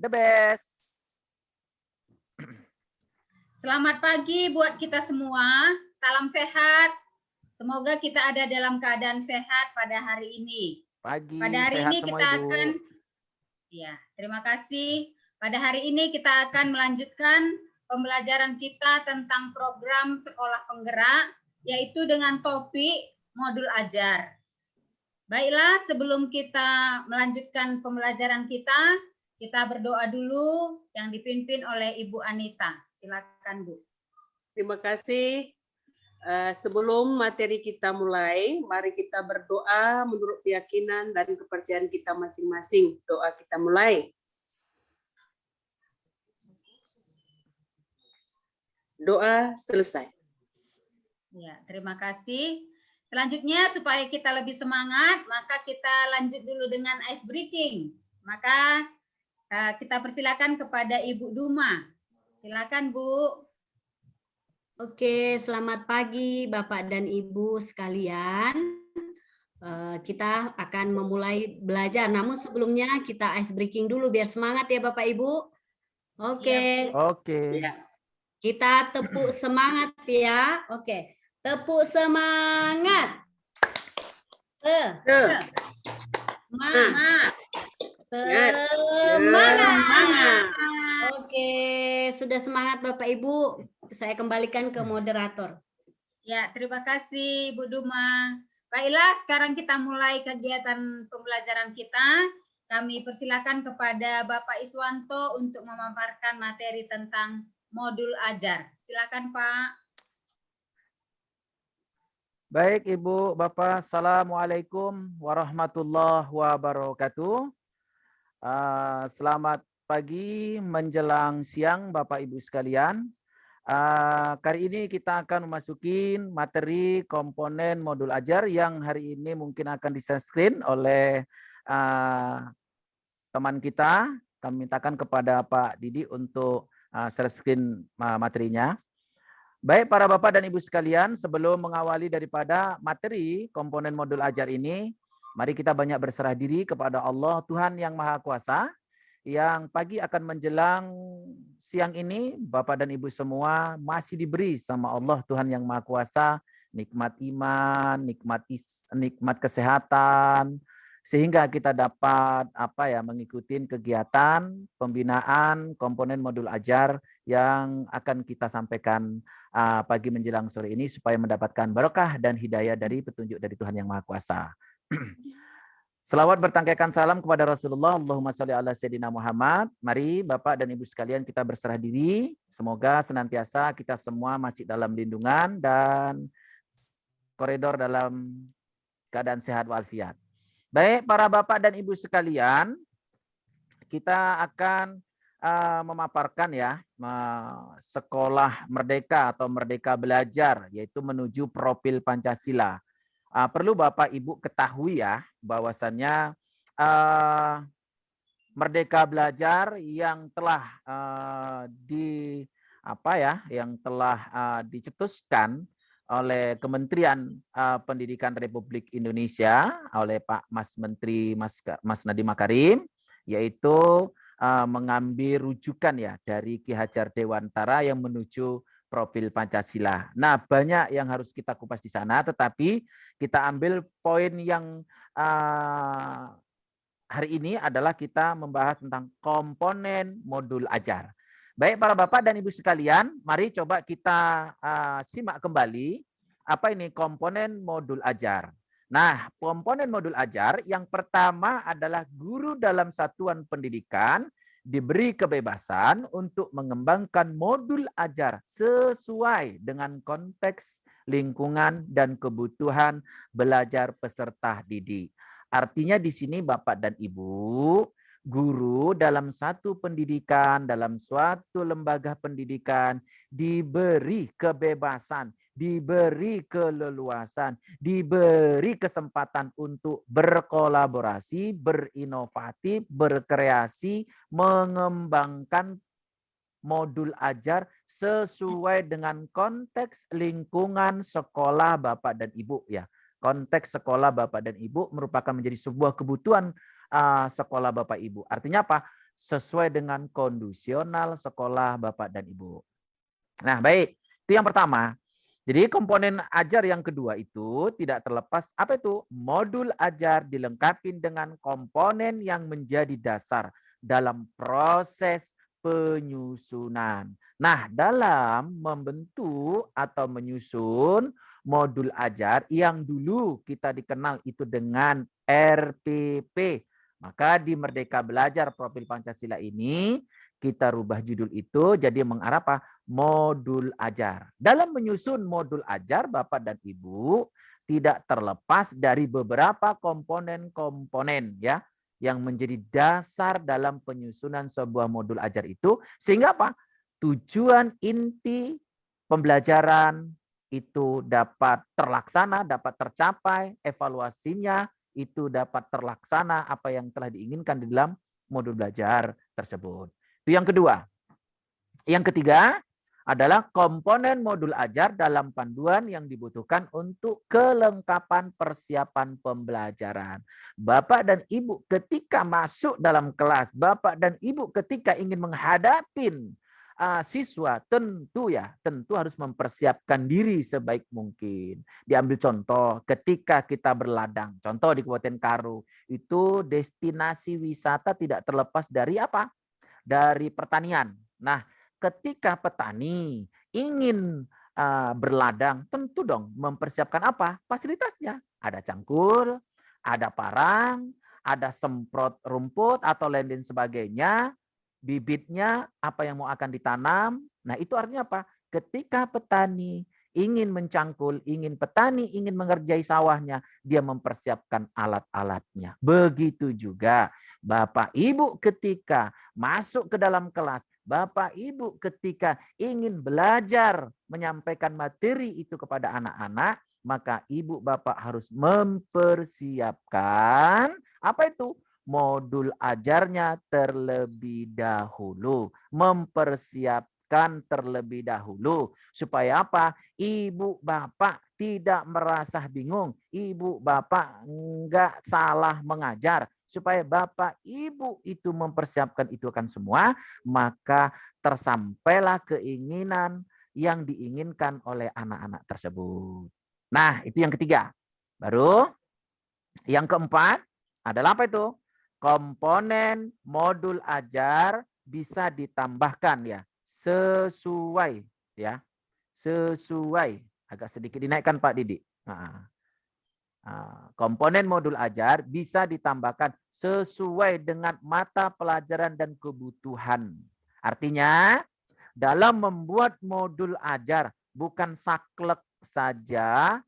the best. Selamat pagi buat kita semua. Salam sehat. Semoga kita ada dalam keadaan sehat pada hari ini. Pagi, pada hari sehat ini semua, kita Ibu. akan, ya, terima kasih. Pada hari ini kita akan melanjutkan pembelajaran kita tentang program sekolah penggerak, yaitu dengan topik modul ajar. Baiklah, sebelum kita melanjutkan pembelajaran kita berdoa dulu yang dipimpin oleh Ibu Anita. Silakan, Bu. Terima kasih. Sebelum materi kita mulai, mari kita berdoa menurut keyakinan dan kepercayaan kita masing-masing. Doa kita mulai. Doa selesai. Ya, terima kasih. Selanjutnya, supaya kita lebih semangat, maka kita lanjut dulu dengan ice breaking. Maka kita persilakan kepada Ibu Duma. Silakan, Bu. Oke, selamat pagi Bapak dan Ibu sekalian. Kita akan memulai belajar, namun sebelumnya kita ice breaking dulu biar semangat ya Bapak Ibu. Oke. Oke. Kita tepuk semangat ya. Oke, tepuk semangat. Semangat. Semangat. Oke, sudah semangat Bapak Ibu. Saya kembalikan ke moderator. Ya, terima kasih Bu Duma. Baiklah, sekarang kita mulai kegiatan pembelajaran kita. Kami persilakan kepada Bapak Iswanto untuk memaparkan materi tentang modul ajar. Silakan, Pak. Baik, Ibu, Bapak. Assalamualaikum warahmatullahi wabarakatuh. Selamat pagi menjelang siang, Bapak Ibu sekalian. Kali ini kita akan memasuki materi komponen modul ajar yang hari ini mungkin akan di-screen oleh teman kita. Kami mintakan kepada Pak Didi untuk share screen materinya. Baik para Bapak dan Ibu sekalian, sebelum mengawali daripada materi komponen modul ajar ini, mari kita banyak berserah diri kepada Allah Tuhan yang Maha Kuasa, yang pagi akan menjelang siang ini, Bapak dan Ibu semua masih diberi sama Allah Tuhan yang Maha Kuasa, nikmat iman, nikmat kesehatan, sehingga kita dapat mengikuti kegiatan pembinaan komponen modul ajar yang akan kita sampaikan pagi menjelang sore ini supaya mendapatkan barokah dan hidayah dari petunjuk dari Tuhan yang Maha Kuasa. Selawat bertangkaikan salam kepada Rasulullah. Allahumma sholli ala sayyidina Muhammad. Mari Bapak dan Ibu sekalian kita berserah diri. Semoga senantiasa kita semua masih dalam lindungan dan koridor dalam keadaan sehat walafiat. Baik para Bapak dan Ibu sekalian, kita akan memaparkan ya sekolah merdeka atau merdeka belajar, yaitu menuju profil Pancasila. Perlu Bapak Ibu ketahui ya bahwasannya merdeka belajar yang telah dicetuskan oleh Kementerian Pendidikan Republik Indonesia oleh Pak Mas Menteri Mas Nadiem Makarim, yaitu mengambil rujukan ya dari Ki Hajar Dewantara yang menuju profil Pancasila. Nah, banyak yang harus kita kupas di sana, tetapi kita ambil poin yang hari ini adalah kita membahas tentang komponen modul ajar. Baik para Bapak dan Ibu sekalian, mari coba kita simak kembali apa ini komponen modul ajar. Nah, komponen modul ajar yang pertama adalah guru dalam satuan pendidikan diberi kebebasan untuk mengembangkan modul ajar sesuai dengan konteks lingkungan dan kebutuhan belajar peserta didik. Artinya di sini Bapak dan Ibu, guru dalam satu pendidikan, dalam suatu lembaga pendidikan diberi kebebasan, diberi keleluasan, diberi kesempatan untuk berkolaborasi, berinovatif, berkreasi, mengembangkan modul ajar sesuai dengan konteks lingkungan sekolah Bapak dan Ibu ya. Konteks sekolah Bapak dan Ibu merupakan menjadi sebuah kebutuhan sekolah Bapak Ibu. Artinya apa? sesuai dengan kondisional sekolah Bapak dan Ibu. Nah, baik. Itu yang pertama. Jadi komponen ajar yang kedua itu tidak terlepas apa itu? Modul ajar dilengkapi dengan komponen yang menjadi dasar dalam proses penyusunan. Nah, dalam membentuk atau menyusun modul ajar yang dulu kita dikenal itu dengan RPP. Maka di Merdeka Belajar Profil Pancasila ini kita rubah judul itu jadi mengarah apa? Modul ajar. Dalam menyusun modul ajar Bapak dan Ibu tidak terlepas dari beberapa komponen-komponen ya yang menjadi dasar dalam penyusunan sebuah modul ajar itu sehingga apa? Tujuan inti pembelajaran itu dapat terlaksana, dapat tercapai, evaluasinya itu dapat terlaksana apa yang telah diinginkan di dalam modul belajar tersebut. Itu yang kedua. Yang ketiga adalah komponen modul ajar dalam panduan yang dibutuhkan untuk kelengkapan persiapan pembelajaran. Bapak dan Ibu ketika masuk dalam kelas, Bapak dan Ibu ketika ingin menghadapi siswa tentu harus mempersiapkan diri sebaik mungkin. Diambil contoh ketika kita berladang, contoh di Kabupaten Karo, itu destinasi wisata tidak terlepas dari apa? Dari pertanian. Nah, ketika petani ingin berladang, tentu dong mempersiapkan apa? Fasilitasnya. Ada cangkul, ada parang, ada semprot rumput atau lain sebagainya, bibitnya, apa yang mau akan ditanam. Nah, itu artinya apa? Ketika petani ingin mencangkul, petani ingin mengerjai sawahnya, dia mempersiapkan alat-alatnya. Begitu juga Bapak Ibu ketika masuk ke dalam kelas, Bapak Ibu ketika ingin belajar menyampaikan materi itu kepada anak-anak, maka Ibu Bapak harus mempersiapkan apa itu? Modul ajarnya terlebih dahulu. Mempersiapkan terlebih dahulu. Supaya apa? Ibu Bapak tidak merasa bingung. Ibu Bapak enggak salah mengajar. Supaya Bapak Ibu itu mempersiapkan itu akan semua, maka tersampailah keinginan yang diinginkan oleh anak-anak tersebut. Nah, itu yang ketiga. Baru yang keempat adalah apa itu? Komponen modul ajar bisa ditambahkan ya, sesuai ya. Sesuai. Agak sedikit dinaikkan Pak Didi. Komponen modul ajar bisa ditambahkan sesuai dengan mata pelajaran dan kebutuhan. Artinya, dalam membuat modul ajar bukan saklek saja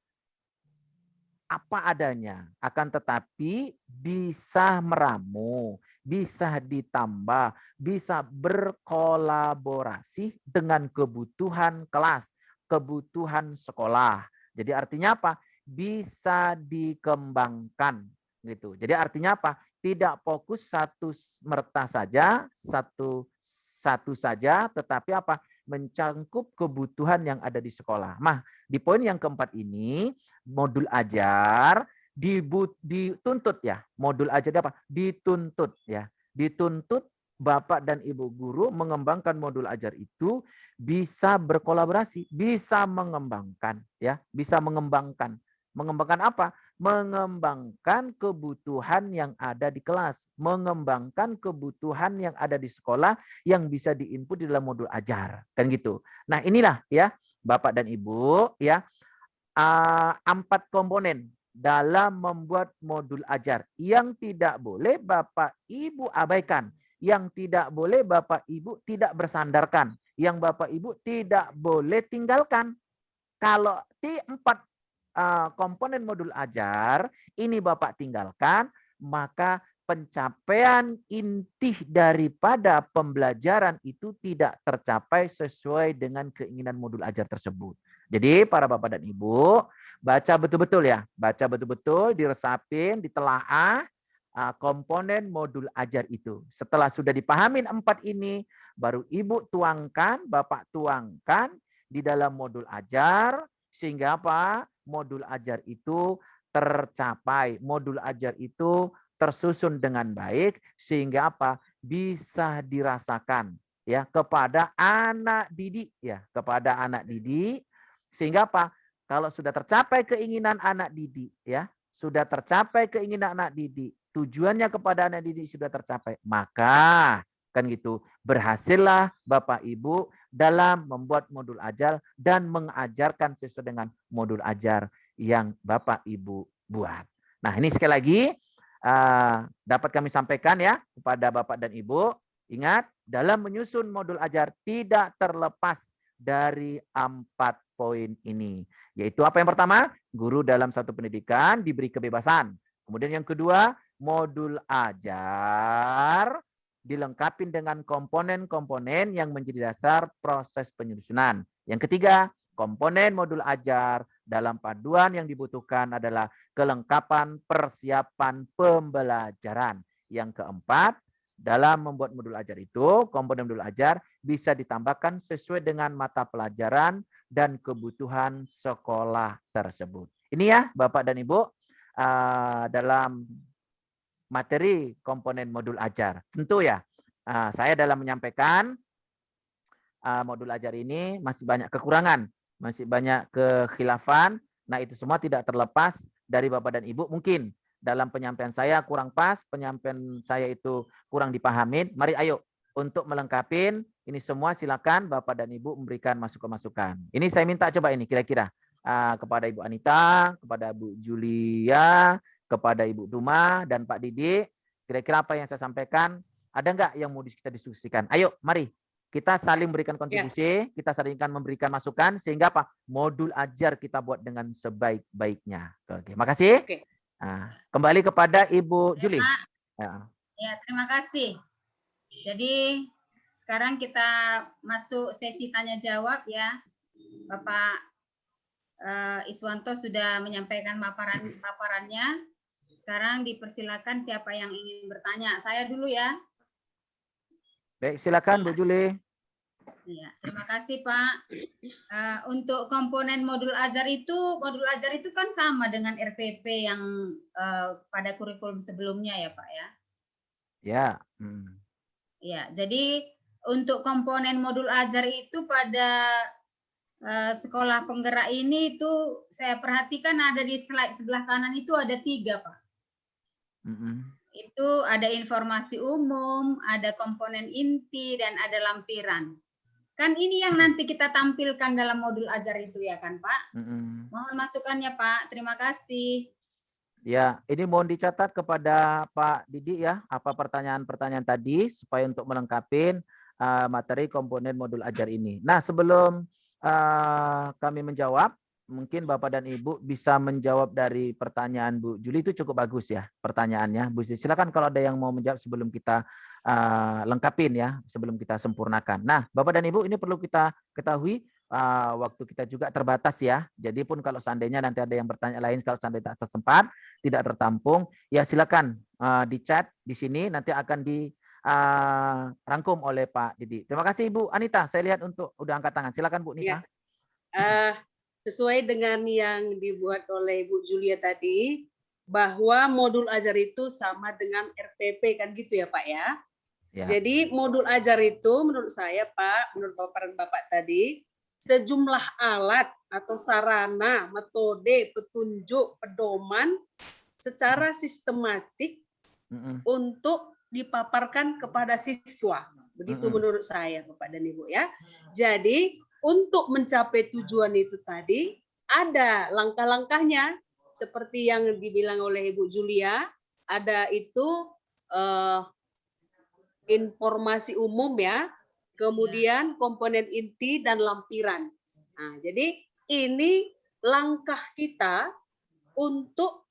apa adanya, akan tetapi bisa meramu, bisa ditambah, bisa berkolaborasi dengan kebutuhan kelas, kebutuhan sekolah. Jadi artinya apa? Bisa dikembangkan gitu. Jadi artinya apa? Tidak fokus satu merta saja, satu saja, tetapi apa? Mencangkup kebutuhan yang ada di sekolah. Nah, di poin yang keempat ini, modul ajar dituntut ya. Modul ajar apa? Dituntut ya. Dituntut Bapak dan Ibu guru mengembangkan modul ajar itu bisa berkolaborasi, bisa mengembangkan ya, bisa mengembangkan. Mengembangkan apa? Mengembangkan kebutuhan yang ada di kelas, mengembangkan kebutuhan yang ada di sekolah yang bisa diinput di dalam modul ajar, kan gitu. Nah, inilah ya Bapak dan Ibu ya 4 komponen dalam membuat modul ajar yang tidak boleh Bapak Ibu abaikan, yang tidak boleh Bapak Ibu tidak bersandarkan, yang Bapak Ibu tidak boleh tinggalkan. Kalau 4 komponen modul ajar ini Bapak tinggalkan, maka pencapaian inti daripada pembelajaran itu tidak tercapai sesuai dengan keinginan modul ajar tersebut. Jadi para Bapak dan Ibu, baca betul-betul ya, baca betul-betul, diresapin, ditelaah komponen modul ajar itu. Setelah sudah dipahamin 4 ini, baru Ibu tuangkan, Bapak tuangkan di dalam modul ajar, sehingga apa? Modul ajar itu tercapai, modul ajar itu tersusun dengan baik, sehingga apa? bisa dirasakan ya kepada anak didik ya, kepada anak didik, sehingga apa? Kalau sudah tercapai keinginan anak didik ya, sudah tercapai keinginan anak didik, tujuannya kepada anak didik sudah tercapai, maka kan gitu, berhasillah Bapak Ibu dalam membuat modul ajar dan mengajarkan sesuai dengan modul ajar yang Bapak Ibu buat. Nah, ini sekali lagi dapat kami sampaikan ya kepada Bapak dan Ibu. Ingat, dalam menyusun modul ajar tidak terlepas dari 4 poin ini. Yaitu apa yang pertama? Guru dalam satu pendidikan diberi kebebasan. Kemudian yang kedua, modul ajar dilengkapi dengan komponen-komponen yang menjadi dasar proses penyusunan. Yang ketiga, komponen modul ajar dalam paduan yang dibutuhkan adalah kelengkapan persiapan pembelajaran. Yang keempat, dalam membuat modul ajar itu, komponen modul ajar bisa ditambahkan sesuai dengan mata pelajaran dan kebutuhan sekolah tersebut. Ini ya Bapak dan Ibu, dalam materi komponen modul ajar. Tentu ya, saya dalam menyampaikan modul ajar ini masih banyak kekurangan, masih banyak kekhilafan. Nah, itu semua tidak terlepas dari Bapak dan Ibu. Mungkin dalam penyampaian saya kurang pas, penyampaian saya itu kurang dipahami. Mari ayo untuk melengkapi ini semua, silakan Bapak dan Ibu memberikan masukan-masukan. Ini saya minta coba ini kira-kira kepada Ibu Anita, kepada Bu Julia, kepada Ibu Duma dan Pak Didi, kira-kira apa yang saya sampaikan, ada nggak yang mau kita diskusikan? Ayo, mari kita saling memberikan kontribusi, kita saling memberikan masukan, sehingga apa? Modul ajar kita buat dengan sebaik-baiknya. Oke, makasih. Oke. Kembali kepada Ibu Juli. Ya, terima kasih. Jadi sekarang kita masuk sesi tanya jawab ya. Bapak Iswanto sudah menyampaikan paparannya. Sekarang dipersilakan siapa yang ingin bertanya. Saya dulu ya. Baik, silakan Bu Juli. Ya, terima kasih Pak. Untuk komponen modul ajar itu kan sama dengan RPP yang pada kurikulum sebelumnya ya Pak ya. Ya. Ya, jadi untuk komponen modul ajar itu pada sekolah penggerak ini itu saya perhatikan ada di slide sebelah kanan itu ada 3 Pak. Itu ada informasi umum, ada komponen inti, dan ada lampiran. Kan ini yang nanti kita tampilkan dalam modul ajar itu ya kan Pak? Mohon masukannya Pak, terima kasih. Ya, ini mohon dicatat kepada Pak Didi ya, apa pertanyaan-pertanyaan tadi supaya untuk melengkapi materi komponen modul ajar ini. Nah, sebelum kami menjawab, mungkin Bapak dan Ibu bisa menjawab dari pertanyaan Bu Juli, itu cukup bagus ya pertanyaannya. Bu Juli, silakan kalau ada yang mau menjawab sebelum kita lengkapin ya, sebelum kita sempurnakan. Nah, Bapak dan Ibu, ini perlu kita ketahui waktu kita juga terbatas ya. Jadi pun kalau seandainya nanti ada yang bertanya lain, kalau seandainya tak sempat, tidak tertampung, ya silakan di chat di sini, nanti akan dirangkum oleh Pak Didi. Terima kasih Bu Anita, saya lihat untuk udah angkat tangan. Silakan Bu Anita. Ya. Sesuai dengan yang dibuat oleh Bu Julia tadi, bahwa modul ajar itu sama dengan RPP kan gitu ya Pak ya. Jadi modul ajar itu menurut saya Pak, menurut paparan Bapak tadi, sejumlah alat atau sarana, metode, petunjuk, pedoman secara sistematik untuk dipaparkan kepada siswa. Begitu menurut saya Bapak dan Ibu ya. Jadi untuk mencapai tujuan itu tadi ada langkah-langkahnya seperti yang dibilang oleh Ibu Julia, ada itu informasi umum ya, kemudian komponen inti dan lampiran. Nah, jadi ini langkah kita untuk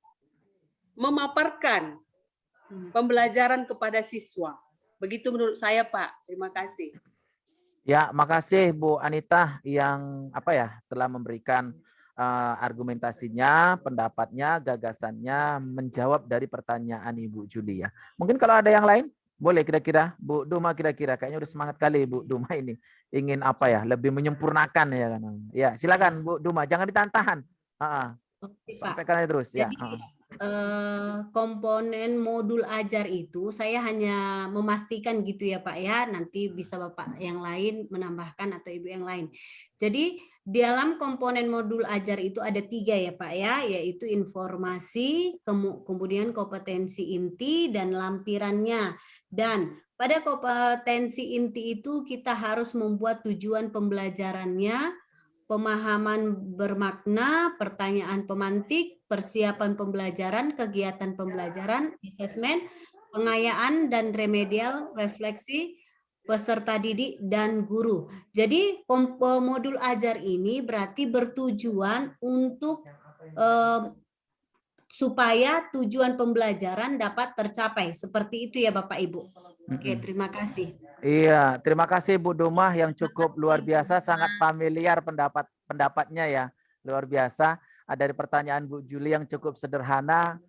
memaparkan pembelajaran kepada siswa. Begitu menurut saya Pak. Terima kasih. Ya, makasih Bu Anita yang telah memberikan argumentasinya, pendapatnya, gagasannya, menjawab dari pertanyaan Ibu Juli ya. Mungkin kalau ada yang lain, boleh kira-kira Bu Duma, kira-kira kayaknya udah semangat kali Bu Duma ini ingin lebih menyempurnakan ya kan. Ya, silakan Bu Duma, jangan ditahan-tahan. Sampaikan aja terus ya. komponen modul ajar itu saya hanya memastikan gitu ya Pak ya, nanti bisa Bapak yang lain menambahkan atau Ibu yang lain. Jadi dalam komponen modul ajar itu ada 3 ya Pak ya, yaitu informasi, kemudian kompetensi inti dan lampirannya. Dan pada kompetensi inti itu kita harus membuat tujuan pembelajarannya, pemahaman bermakna, pertanyaan pemantik, persiapan pembelajaran, kegiatan pembelajaran, asesmen, pengayaan dan remedial, refleksi, peserta didik dan guru. Jadi modul ajar ini berarti bertujuan untuk supaya tujuan pembelajaran dapat tercapai. Seperti itu ya Bapak Ibu. Oke, terima kasih. Iya, terima kasih Bu Dumah yang cukup luar biasa, sangat familiar pendapatnya ya, luar biasa. Ada dari pertanyaan Bu Juli yang cukup sederhana,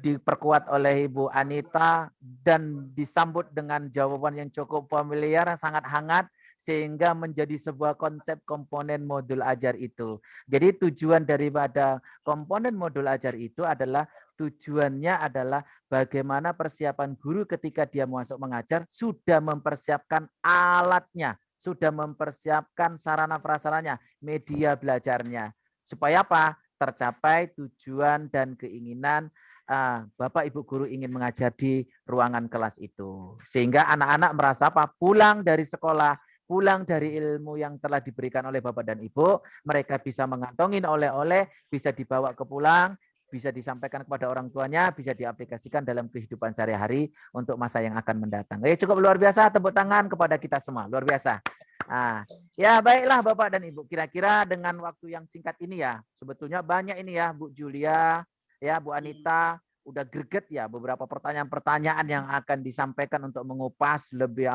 diperkuat oleh Ibu Anita dan disambut dengan jawaban yang cukup familiar, sangat hangat, sehingga menjadi sebuah konsep komponen modul ajar itu. Jadi tujuan daripada komponen modul ajar itu adalah tujuannya adalah bagaimana persiapan guru ketika dia masuk mengajar sudah mempersiapkan alatnya, sudah mempersiapkan sarana prasaranya, media belajarnya. Supaya apa? Tercapai tujuan dan keinginan Bapak Ibu guru ingin mengajar di ruangan kelas itu. Sehingga anak-anak merasa apa? Pulang dari sekolah, pulang dari ilmu yang telah diberikan oleh Bapak dan Ibu, mereka bisa mengantongin oleh-oleh, bisa dibawa ke pulang, bisa disampaikan kepada orang tuanya, bisa diaplikasikan dalam kehidupan sehari-hari untuk masa yang akan mendatang. Cukup luar biasa, tepuk tangan kepada kita semua, luar biasa. Ya baiklah Bapak dan Ibu, kira-kira dengan waktu yang singkat ini ya, sebetulnya banyak ini ya Bu Julia, ya Bu Anita, udah greget ya beberapa pertanyaan-pertanyaan yang akan disampaikan untuk mengupas lebih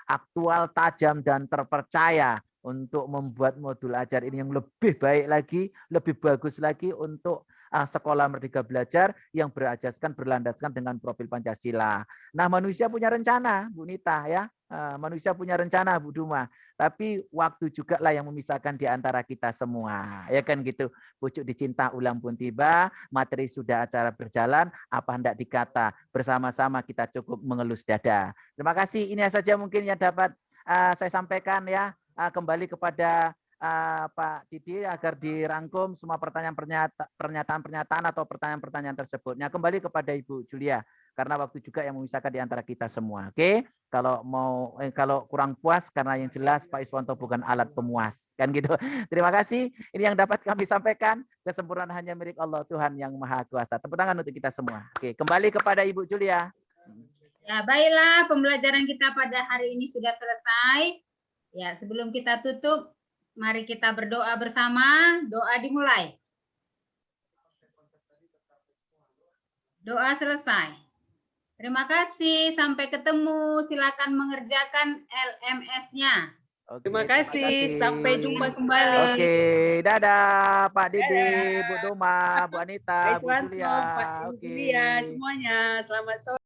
aktual, tajam dan terpercaya untuk membuat modul ajar ini yang lebih baik lagi, lebih bagus lagi untuk sekolah Merdeka Belajar yang berlandaskan dengan profil Pancasila. Nah, manusia punya rencana, Bu Nita ya. Manusia punya rencana, Bu Duma. Tapi waktu juga lah yang memisahkan di antara kita semua. Ya kan gitu. Pucuk dicinta ulang pun tiba, materi sudah acara berjalan, apa hendak dikata. Bersama-sama kita cukup mengelus dada. Terima kasih. Ini saja mungkin yang dapat saya sampaikan ya. Kembali kepada Pak Didi agar dirangkum semua pernyataan-pernyataan atau pertanyaan-pertanyaan tersebutnya. Kembali kepada Ibu Julia karena waktu juga yang memisahkan di antara kita semua. Oke, kalau kurang puas karena yang jelas Pak Iswanto bukan alat pemuas, kan gitu. Terima kasih. Ini yang dapat kami sampaikan. Kesempurnaan hanya milik Allah Tuhan yang Maha Kuasa. Tepuk tangan untuk kita semua. Oke, kembali kepada Ibu Julia. Ya, baiklah, pembelajaran kita pada hari ini sudah selesai. Ya, sebelum kita tutup, mari kita berdoa bersama. Doa dimulai. Doa selesai. Terima kasih. Sampai ketemu. Silakan mengerjakan LMS-nya. Terima kasih. Sampai jumpa kembali. Oke, dadah Pak Didi, Bu Duma, Bu Anita, Bu Julia. Pak Julia, semuanya. Selamat sore.